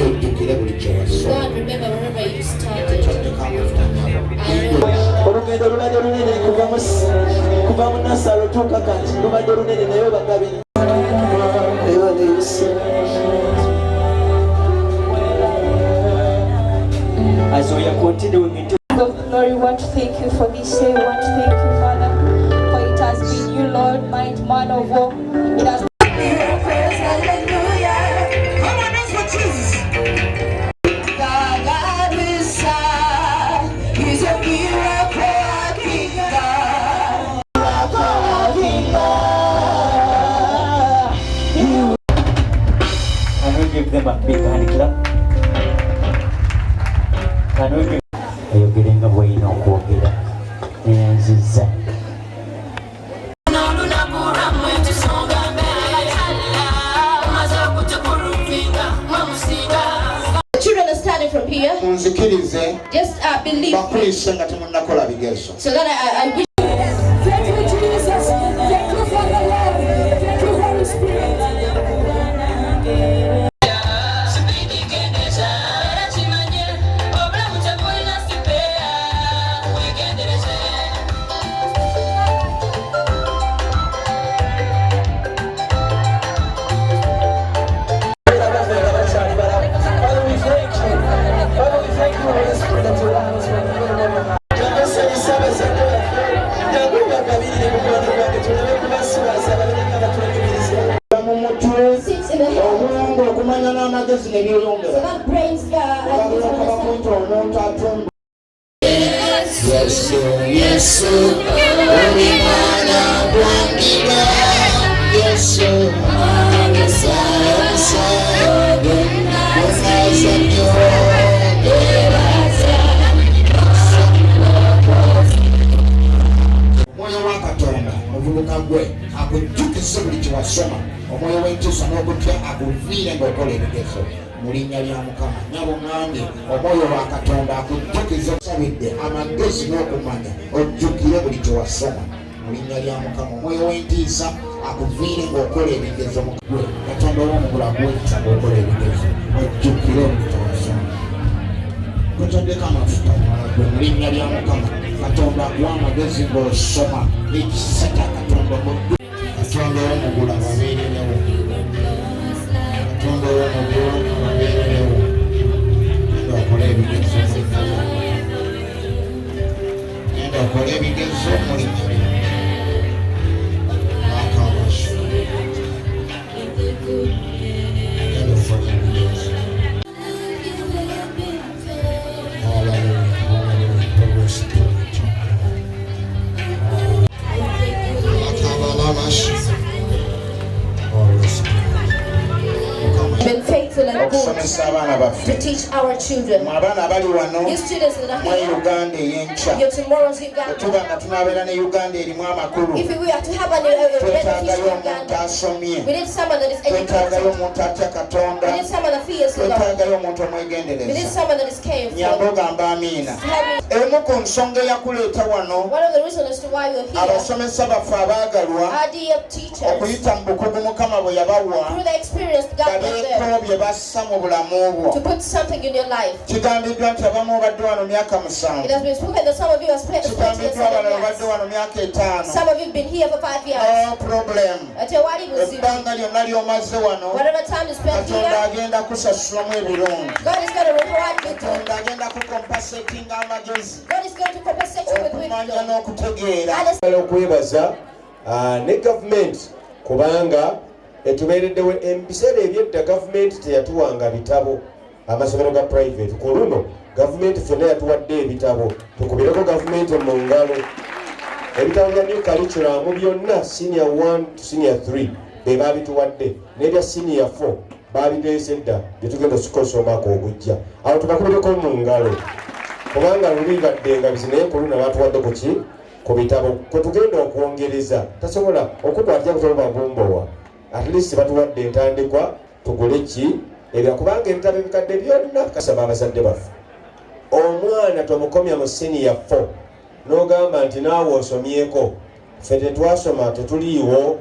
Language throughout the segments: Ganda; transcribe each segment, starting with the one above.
ojjukire buli kye wasoma. Olugendo lubadde lunene kuva mu nasalo tuuka kati lubadde lunene naye bagabiri. As we are continuing into glory, we want to thank you for this day. We want to thank you, Father, for it has been you, Lord, mighty man of war. It has give them a big hand clap. Can we give ayogerenga bw'olina okwogera nenzizza children are starting from here. Munzikirize Just believe bakwise nga temunnakola bigezo. so that I wish. Thank you, Jesus. Thank you for the love. Thank you, Holy Spirit. omwoyo w'entuusa n'okutya akuviire ng'okola ebigezo mu linnya lya Mukama. Nyabo ŋŋambye omwoyo wa Katonda akujjukize osabidde amagezi n'okumanya ojjukire buli kye wasoma mu linnya lya Mukama. Omwoyo w'entiisa akuviire ng'okola ebigezo mu gwe Katonda ow'omugula gw'ekisa ng'okola ebigezo ojjukire buli kye wasoma. Kutaddeko amafuta gwe mu linnya lya Mukama. Katonda akuwa amagezi ng'osoma ekisa kya Katonda omugwe. Katonda ow'omugula babeererewo. Katonda ow'omugula babeererewo. Genda okole ebigezo mu linnya lya Genda okole ebigezo mu linnya lya Akabasu. Genda okole ebigezo. Hallelujah, hallelujah, Holy Spirit. Akabasu. Been faithful and good to teach our children. These students that are here, your tomorrow's Uganda. If we are to have a beneficial Uganda, we need someone that is educated. We need someone that fears the Lord. We need someone that is careful. One of the reasons as to why we're here, our dear teachers, through the experience God gave them, to put something in your life. It has been spoken that some of you have spent 7 years. Some of you have been here for 5 years. No problem. Whatever time you spend here, God is going to reward you. God is going to compensate you with wisdom. Ne government kubanga etubeereddewo ebiseera ebyedda gavumenti teyatuwanga bitabo amasomero ga private ku luno gavumenti ffenna yatuwadde ebitabo tukubireko gavumenti mu ngalo ebitabo bya new curriculum byonna senior 1 to senior 3 be baabituwadde n'ebya senior 4 baabireese dda bye tugenda osikosa omwaka ogujja awo tukakubireko mu ngalo kubanga luli badde nga bizinaye ku luno batuwadde ku ki ku bitabo kwe tugenda okwongereza tasobola okukwatya kutoba bumbowa at least batuwadde entandikwa tugule ki ebya kubanga ebitabo ebikadde byonna kasaba abazadde baffe omwana tomukomya mu senior 4 n'ogamba nti naawe osomyeko ffe tetwasoma tetuliiwo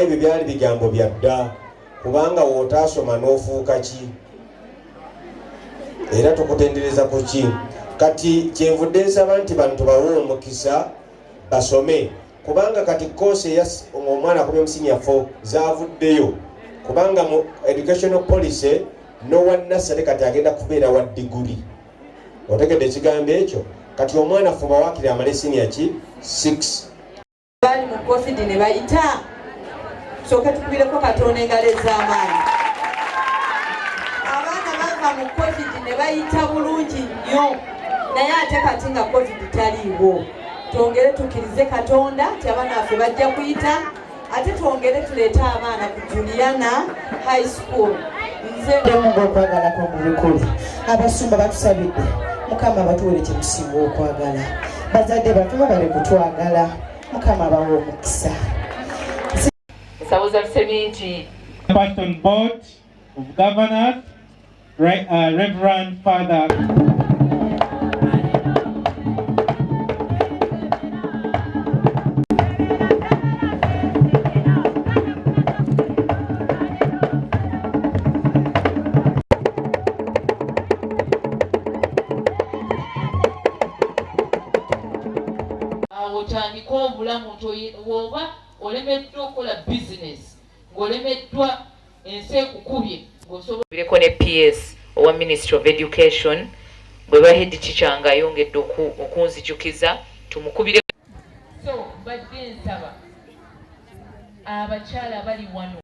ebyo byali bigambo bya dda kubanga wootaasoma n'ofuuka ki era tukutendereza ku ki kati kyenvudde nsaba nti bantu bawe omukisa basome kubanga kati koose omwana akomye musinya 4 zavuddeyo kubanga mu educational policy no one nasale kati agenda kubeera wa diguli otegedde ekigambo ekyo kati omwana fuba wakiri amale senior ki 6 bali mu covid ne bayita soke tukubireko katonda engalo ez'amaanyi abaana bava mu covid ne bayita bulungi nnyo naye ate kati nga covid taliiwo twongere tukkirize katonda nti abaana baffe bajja kuyita ate twongere tuleete abaana ku Juliana High Schoo nze mungu okwagala kwomubikule abasumba batusabidde mukama batuwere kyemusinga okwagala bazadde batuma bali kutwagala mukama bawa omukisa Sabuza tusemi nti Pastor Board of Governors, Reverend Father otandika obulamu oba olemeddwa okukola bizinesi ng'olemeddwa ensi ekukubye ng'osoboleko ne PS owa Ministry of Education bwe bahedi teacher nga ayongedde okunzijukiza tumukubire. So badde nsaba abakyala abali wano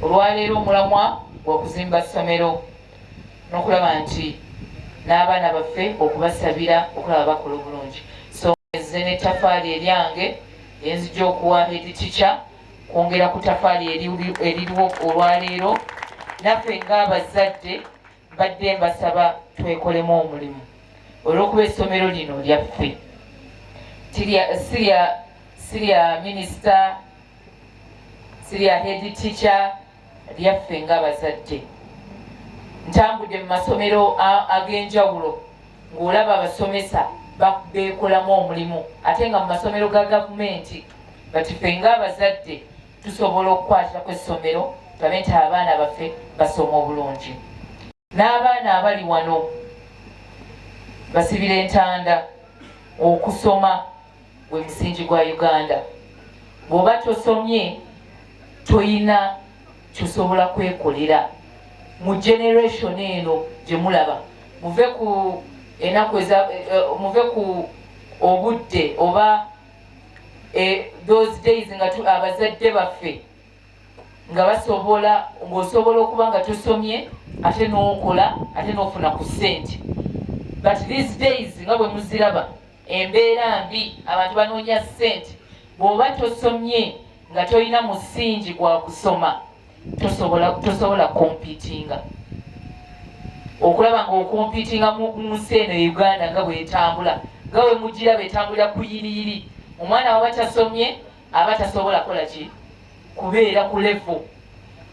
olwaleero omulamwa gwa kuzimba ssomero n'okulaba nti n'abaana baffe okubasabira okulaba bakola obulungi. So nze n'ettafaali eryange enzija okuwa head teacher kwongera ku ttafaali eririwo olwaleero naffe ng'abazadde badde mbasaba twekolemu omulimu olw'okuba essomero lino lyaffe sirya minisita sirya head teacher lyaffe ng'abazadde. Ntambudde mu masomero ag'enjawulo ng'olaba abasomesa beekolamu omulimu ate nga mu masomero ga gavumenti bati ffe ng'abazadde tusobola okukwatira ku essomero tulabe nti abaana baffe basoma obulungi. N'abaana abali wano basibira entanda okusoma gwe musingi gwa Uganda. Bw'oba tosomye toyina kyosobola kwekolera. Mu generation eno gye mulaba muve ku enaku muve ku obudde oba those days nga abazadde baffe nga basobola ng'osobola okuba nga tosomye ate n'okola ate n'ofuna ku ssente. But these days nga bwe muziraba embeera mbi abantu banoonya ssente. Bw'oba tosomye nga tolina musingi gwa kusoma tosobola competinga okulaba ng'okompitinga mu nsi eno Uganda nga bw'etambula nga bwe mugira betambulira ku yiriyiri. Omwana waba tasomye aba tasobola kola ki kubeera ku level.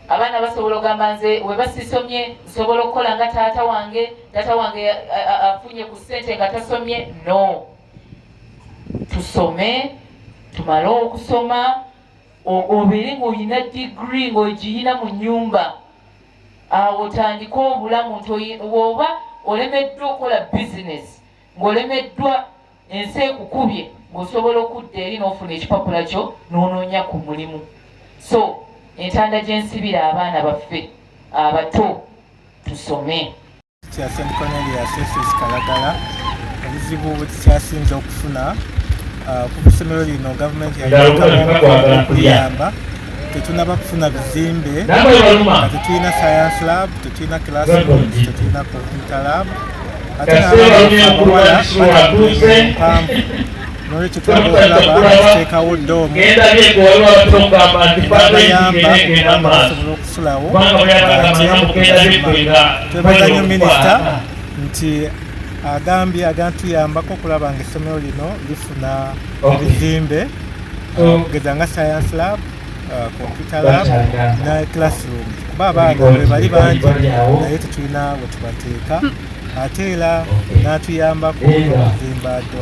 Abaana basobola okugamba nze we basisomye nsobola okukola nga taata wange afunye ku ssente nga tasomye. No, tusome tumale okusoma obeere ng'olina digiri ng'ogiyina mu nnyumba awo otandika obulamu nti oba olemeddwa okukola bizinesi ng'olemeddwa ensi ekukubye ng'osobola okudda eri n'ofuna ekipapula kyo n'onoonya ku mulimu. So entanda gy'ensibira abaana baffe abato tusome. Kalagala ebizibu bwekikyasinze okufuna ku ssomero lino gavumenti yayamba tetunaba kufuna bizimbe tetulina science lab tetulina classroom tetulina computer lab ate n'abawala mpanvu n'olwekyo twalaba tuteekawo ddoomu abayamba kubanga basobola okusulawo twebaza nnyo minisita nti agambye agantuyambako okulaba nga essomero lino lifuna ebizimbe okugeza nga science lab computer lab ne classroom kuba abaana bwe bali bangi naye tetulina we tubateeka ate era n'atuyambako okuzimba